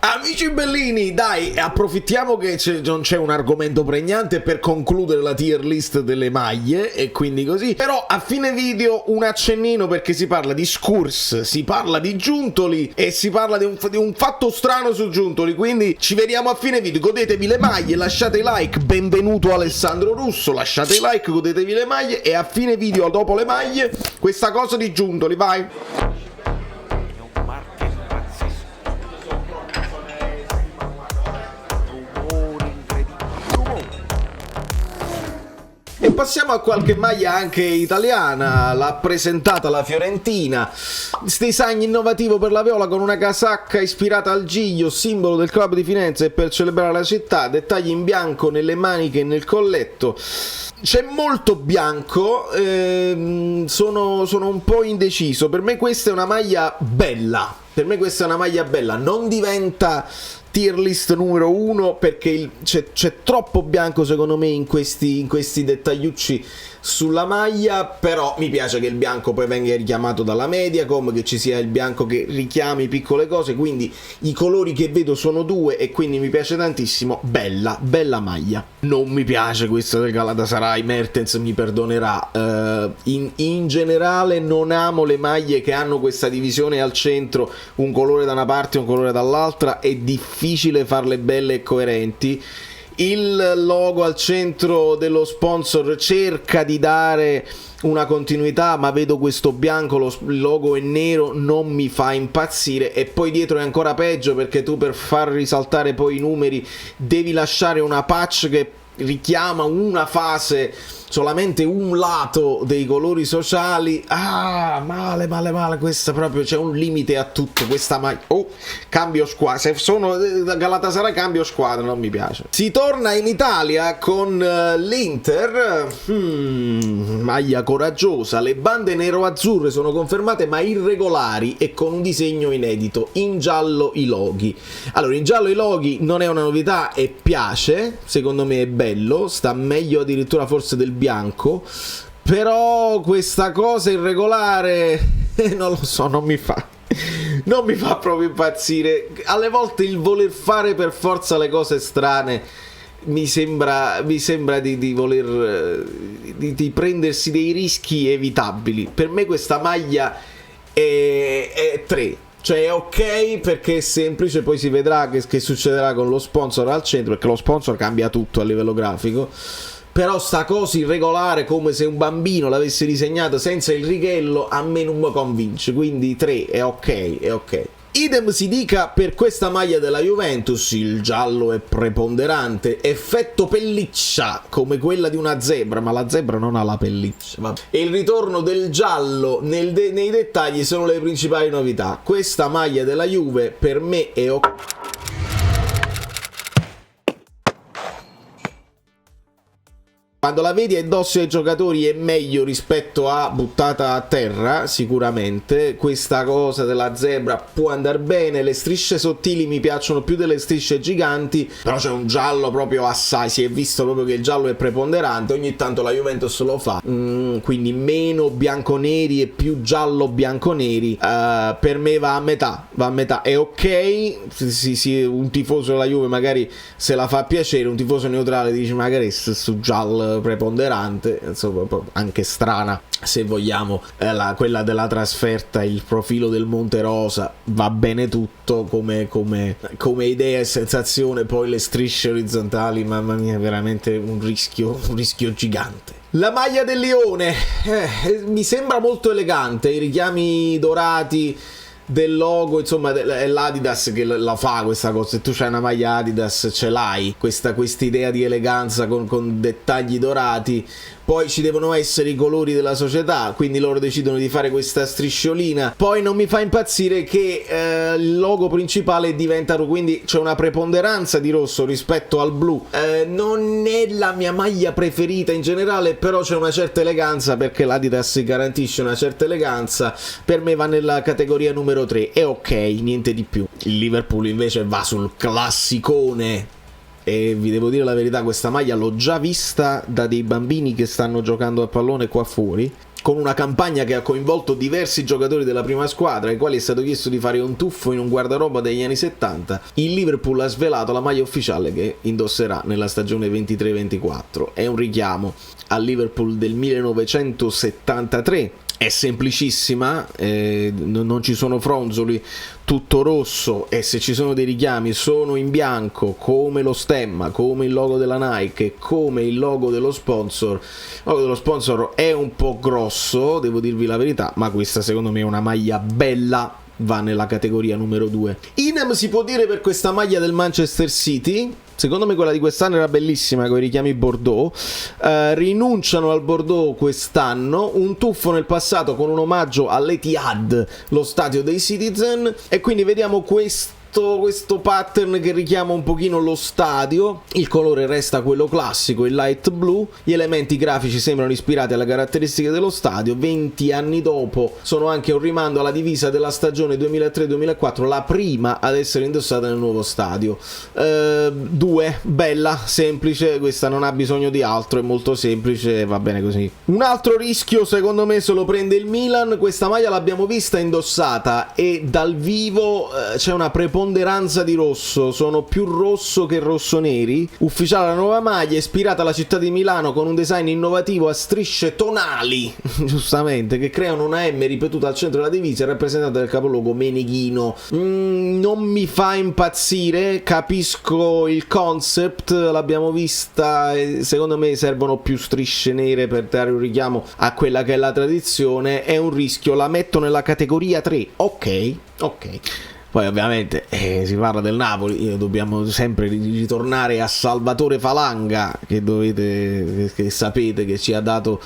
Amici bellini, dai, approfittiamo che non c'è un argomento pregnante per concludere la tier list delle maglie e quindi così. Però a fine video un accennino, perché si parla di Scurs, si parla di Giuntoli e si parla di un fatto strano su Giuntoli. Quindi ci vediamo a fine video, godetevi le maglie, lasciate like, benvenuto Alessandro Russo, lasciate like, godetevi le maglie e a fine video, dopo le maglie, questa cosa di Giuntoli, vai. E passiamo a qualche maglia anche italiana, l'ha presentata la Fiorentina, design innovativo per la viola con una casacca ispirata al giglio, simbolo del club di Firenze e per celebrare la città, dettagli in bianco nelle maniche e nel colletto. C'è molto bianco, sono un po' indeciso, per me questa è una maglia bella, non diventa tier list numero 1 perché c'è troppo bianco secondo me in questi dettagliucci sulla maglia, però mi piace che il bianco poi venga richiamato dalla Mediacom, che ci sia il bianco che richiami piccole cose, quindi i colori che vedo sono due e quindi mi piace tantissimo, bella maglia. Non mi piace questa del Galatasaray, Mertens mi perdonerà, in generale non amo le maglie che hanno questa divisione al centro, un colore da una parte e un colore dall'altra, è difficile farle belle e coerenti. Il logo al centro dello sponsor cerca di dare una continuità, ma vedo questo bianco, il logo è nero, non mi fa impazzire, e poi dietro è ancora peggio perché tu per far risaltare poi i numeri devi lasciare una patch che richiama una fase, solamente un lato dei colori sociali. Male, questa proprio, c'è un limite a tutto questa maglia. Cambio squadra, se sono Galatasaray cambio squadra, non mi piace. Si torna in Italia con l'Inter, maglia coraggiosa, le bande nero-azzurre sono confermate ma irregolari e con un disegno inedito, in giallo i loghi. Allora, in giallo i loghi non è una novità e piace, secondo me è bello, sta meglio addirittura forse del bianco, però questa cosa irregolare non lo so, non mi fa proprio impazzire. Alle volte il voler fare per forza le cose strane mi sembra di voler di prendersi dei rischi evitabili. Per me questa maglia è 3. Cioè è ok perché è semplice, poi si vedrà che succederà con lo sponsor al centro, perché lo sponsor cambia tutto a livello grafico. Però sta cosa irregolare, come se un bambino l'avesse disegnato senza il righello, a me non mi convince, quindi 3 è ok. Idem si dica per questa maglia della Juventus, il giallo è preponderante, effetto pelliccia come quella di una zebra, ma la zebra non ha la pelliccia, vabbè. E il ritorno del giallo nei dettagli sono le principali novità. Questa maglia della Juve per me è ok. Quando la vedi addosso ai giocatori è meglio rispetto a buttata a terra, sicuramente. Questa cosa della zebra può andare bene, le strisce sottili mi piacciono più delle strisce giganti, però c'è un giallo proprio assai, si è visto proprio che il giallo è preponderante, ogni tanto la Juventus lo fa, quindi meno bianconeri e più giallo bianconeri, per me va a metà, è ok, un tifoso della Juve magari se la fa piacere, un tifoso neutrale dice magari su giallo preponderante, insomma anche strana se vogliamo, quella della trasferta, il profilo del Monte Rosa, va bene tutto come idea e sensazione, poi le strisce orizzontali, mamma mia, veramente un rischio gigante. La maglia del Lione mi sembra molto elegante, i richiami dorati del logo, insomma è l'Adidas che la fa questa cosa. Se tu c'hai una maglia Adidas ce l'hai questa idea di eleganza con dettagli dorati. Poi ci devono essere i colori della società, quindi loro decidono di fare questa strisciolina. Poi non mi fa impazzire che il logo principale diventa rosso, quindi c'è una preponderanza di rosso rispetto al blu. Non è la mia maglia preferita in generale, però c'è una certa eleganza, perché l'Adidas garantisce una certa eleganza. Per me va nella categoria numero 3, è ok, niente di più. Il Liverpool invece va sul classicone. E vi devo dire la verità, questa maglia l'ho già vista da dei bambini che stanno giocando a pallone qua fuori con una campagna che ha coinvolto diversi giocatori della prima squadra, ai quali è stato chiesto di fare un tuffo in un guardaroba degli anni 70, il Liverpool ha svelato la maglia ufficiale che indosserà nella stagione 23-24. È un richiamo al Liverpool del 1973. È semplicissima, non ci sono fronzoli, tutto rosso, e se ci sono dei richiami sono in bianco, come lo stemma, come il logo della Nike, come il logo dello sponsor. Il logo dello sponsor è un po' grosso, devo dirvi la verità, ma questa secondo me è una maglia bella, va nella categoria numero 2. Idem si può dire per questa maglia del Manchester City. Secondo me quella di quest'anno era bellissima con i richiami Bordeaux. Rinunciano al Bordeaux quest'anno, un tuffo nel passato con un omaggio all'Etihad, lo stadio dei Citizen, e quindi vediamo questo pattern che richiama un pochino lo stadio. Il colore resta quello classico, il light blue. Gli elementi grafici sembrano ispirati alle caratteristiche dello stadio. 20 anni dopo sono anche un rimando alla divisa della stagione 2003-2004, la prima ad essere indossata nel nuovo stadio. 2, bella, semplice, questa non ha bisogno di altro, è molto semplice, va bene così. Un altro rischio secondo me se lo prende il Milan. Questa maglia l'abbiamo vista indossata e dal vivo c'è una preponderanza di rosso, sono più rosso che rossoneri. Ufficiale la nuova maglia, ispirata alla città di Milano, con un design innovativo a strisce tonali giustamente, che creano una M ripetuta al centro della divisa, rappresentata dal capoluogo meneghino. Non mi fa impazzire, capisco il concept, l'abbiamo vista e secondo me servono più strisce nere per dare un richiamo a quella che è la tradizione. È un rischio, la metto nella categoria 3. Ok. Poi ovviamente si parla del Napoli, dobbiamo sempre ritornare a Salvatore Falanga, che sapete che ci ha dato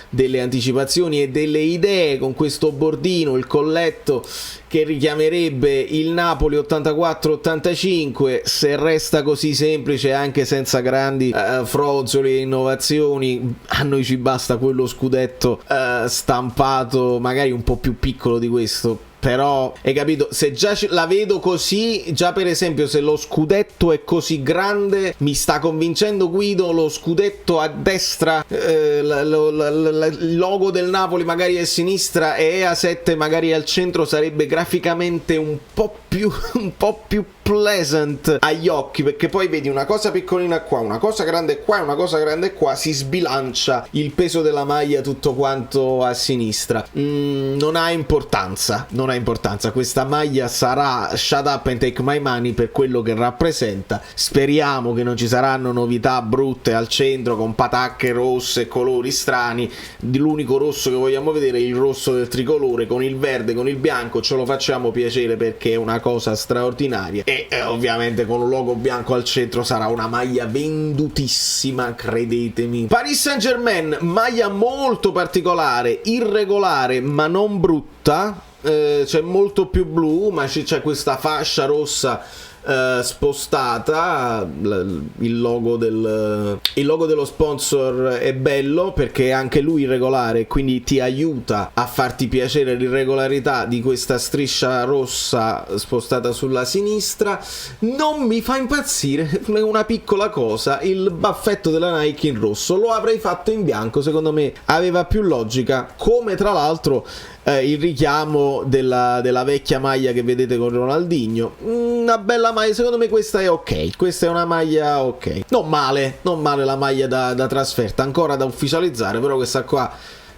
delle anticipazioni e delle idee con questo bordino, il colletto che richiamerebbe il Napoli 84-85. Se resta così semplice, anche senza grandi fronzoli e innovazioni, a noi ci basta quello scudetto stampato, magari un po' più piccolo di questo. Però, hai capito, se già la vedo così, già per esempio se lo scudetto è così grande, mi sta convincendo Guido, lo scudetto a destra, il logo del Napoli magari a sinistra e A7 magari al centro, sarebbe graficamente un po' più pleasant agli occhi, perché poi vedi una cosa piccolina qua, una cosa grande qua e una cosa grande qua, si sbilancia il peso della maglia tutto quanto a sinistra. Non ha importanza, questa maglia sarà shut up and take my money per quello che rappresenta. Speriamo che non ci saranno novità brutte al centro con patacche rosse e colori strani. L'unico rosso che vogliamo vedere è il rosso del tricolore con il verde, con il bianco, ce lo facciamo piacere perché è una cosa straordinaria, e ovviamente con un logo bianco al centro sarà una maglia vendutissima, credetemi. Paris Saint-Germain, maglia molto particolare, irregolare ma non brutta. C'è molto più blu, ma c'è questa fascia rossa spostata. Il logo dello sponsor è bello perché è anche lui irregolare, quindi ti aiuta a farti piacere l'irregolarità di questa striscia rossa spostata sulla sinistra. Non mi fa impazzire una piccola cosa, il baffetto della Nike in rosso. Lo avrei fatto in bianco, secondo me aveva più logica, come tra l'altro il richiamo della vecchia maglia che vedete con Ronaldinho. Una bella maglia, secondo me questa è ok, questa è una maglia ok, non male la maglia da trasferta, ancora da ufficializzare, però questa qua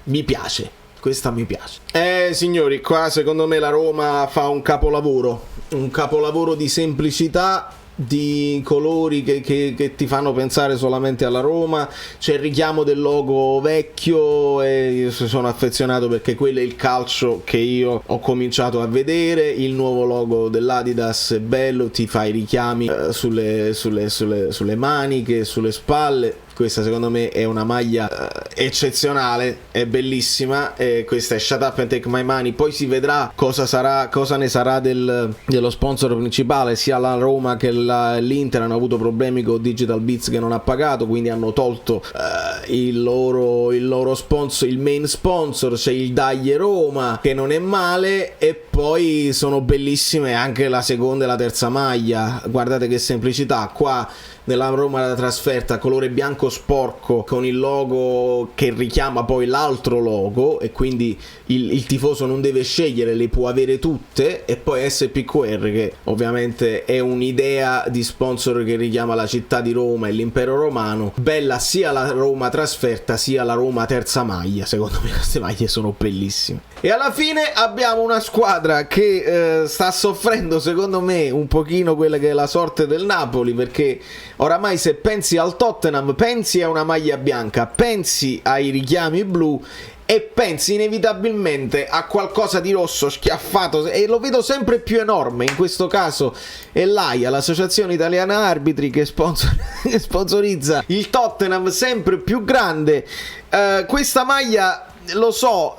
mi piace, questa mi piace. Signori, qua secondo me la Roma fa un capolavoro di semplicità, di colori che ti fanno pensare solamente alla Roma. C'è il richiamo del logo vecchio e io sono affezionato perché quello è il calcio che io ho cominciato a vedere. Il nuovo logo dell'Adidas è bello, ti fa i richiami sulle maniche, sulle spalle. Questa secondo me è una maglia eccezionale, è bellissima, questa è Shut Up and Take My Money. Poi si vedrà cosa ne sarà dello sponsor principale. Sia la Roma che l'Inter hanno avuto problemi con Digital Beats che non ha pagato, quindi hanno tolto il loro sponsor, il main sponsor. C'è il Daglie Roma che non è male, e poi sono bellissime anche la seconda e la terza maglia. Guardate che semplicità qua nella Roma da trasferta, colore bianco sporco con il logo che richiama poi l'altro logo, e quindi il tifoso non deve scegliere, le può avere tutte. E poi SPQR, che ovviamente è un'idea di sponsor che richiama la città di Roma e l'impero romano. Bella sia la Roma trasferta sia la Roma terza maglia, secondo me queste maglie sono bellissime. E alla fine abbiamo una squadra che sta soffrendo, secondo me, un pochino quella che è la sorte del Napoli, perché oramai se pensi al Tottenham pensi a una maglia bianca, pensi ai richiami blu e pensi inevitabilmente a qualcosa di rosso schiaffato, e lo vedo sempre più enorme. In questo caso è l'AIA, l'Associazione Italiana Arbitri, che sponsorizza il Tottenham, sempre più grande. Questa maglia, lo so,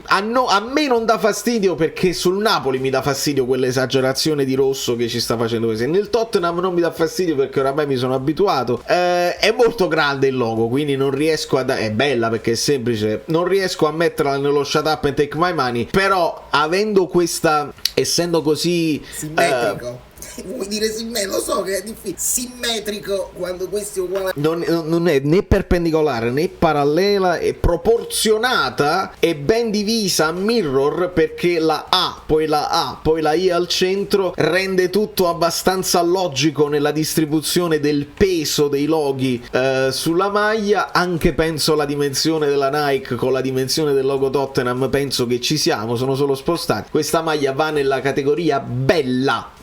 a me non dà fastidio, perché sul Napoli mi dà fastidio quell'esagerazione di rosso che ci sta facendo così. Nel Tottenham non mi dà fastidio perché oramai mi sono abituato. È molto grande il logo, quindi non riesco a è bella perché è semplice, non riesco a metterla nello shut up and take my money. Però avendo questa, essendo così simmetrico, vuoi dire simmetrico? Lo so che è difficile. Simmetrico quando questo è uguale. Non è né perpendicolare né parallela, è proporzionata e ben divisa a mirror, perché la A, poi la I al centro rende tutto abbastanza logico nella distribuzione del peso dei loghi sulla maglia. Anche penso la dimensione della Nike con la dimensione del logo Tottenham, penso che ci siamo, sono solo spostati. Questa maglia va nella categoria bella.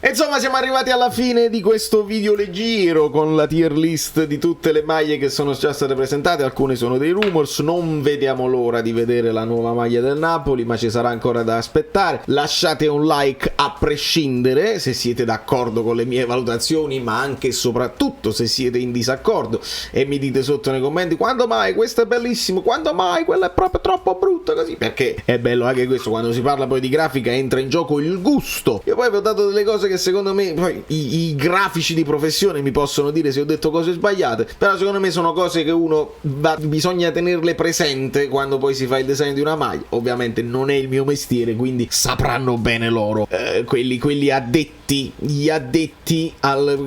E insomma, siamo arrivati alla fine di questo video leggero con la tier list di tutte le maglie che sono già state presentate. Alcune sono dei rumors, non vediamo l'ora di vedere la nuova maglia del Napoli, ma ci sarà ancora da aspettare. Lasciate un like a prescindere se siete d'accordo con le mie valutazioni, ma anche e soprattutto se siete in disaccordo, e mi dite sotto nei commenti: quando mai questo è bellissimo, quando mai quello è proprio troppo brutto così, perché è bello anche questo. Quando si parla poi di grafica entra in gioco il gusto. Io poi vi ho dato delle cose che secondo me, poi i grafici di professione mi possono dire se ho detto cose sbagliate, però secondo me sono cose che bisogna tenerle presente quando poi si fa il design di una maglia. Ovviamente non è il mio mestiere, quindi sapranno bene loro, quelli addetti, gli addetti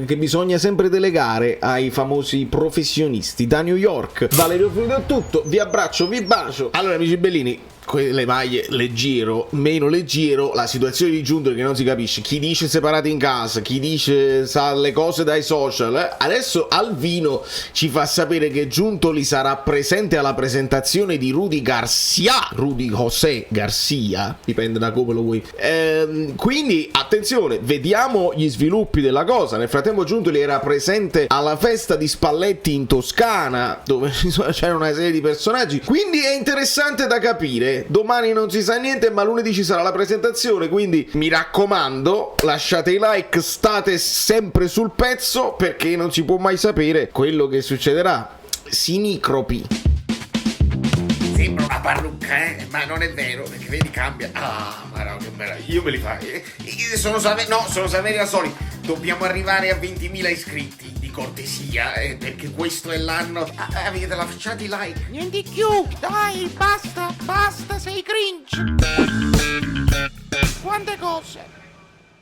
che bisogna sempre delegare ai famosi professionisti. Da New York, Valerio Fruito è tutto, vi abbraccio, vi bacio. Allora, amici bellini, quelle maglie leggero, meno leggero, la situazione di Giuntoli che non si capisce, chi dice separati in casa, chi dice sa le cose dai social. Adesso Alvino ci fa sapere che Giuntoli sarà presente alla presentazione di Rudy José Garcia, dipende da come lo vuoi. Quindi attenzione, vediamo gli sviluppi della cosa. Nel frattempo Giuntoli era presente alla festa di Spalletti in Toscana, dove c'era una serie di personaggi, quindi è interessante da capire. Domani non si sa niente, ma lunedì ci sarà la presentazione, quindi mi raccomando, lasciate i like, state sempre sul pezzo, perché non si può mai sapere quello che succederà. Sinicropi. Sembra una parrucca, ma non è vero, perché vedi, cambia. Ah, ma no, che meraviglia, io me li fai. Sono Saverio Asoli. Dobbiamo arrivare a 20.000 iscritti, di cortesia, perché questo è l'anno. Avete lasciato i like. Niente di più, dai, basta, sei cringe. Quante cose.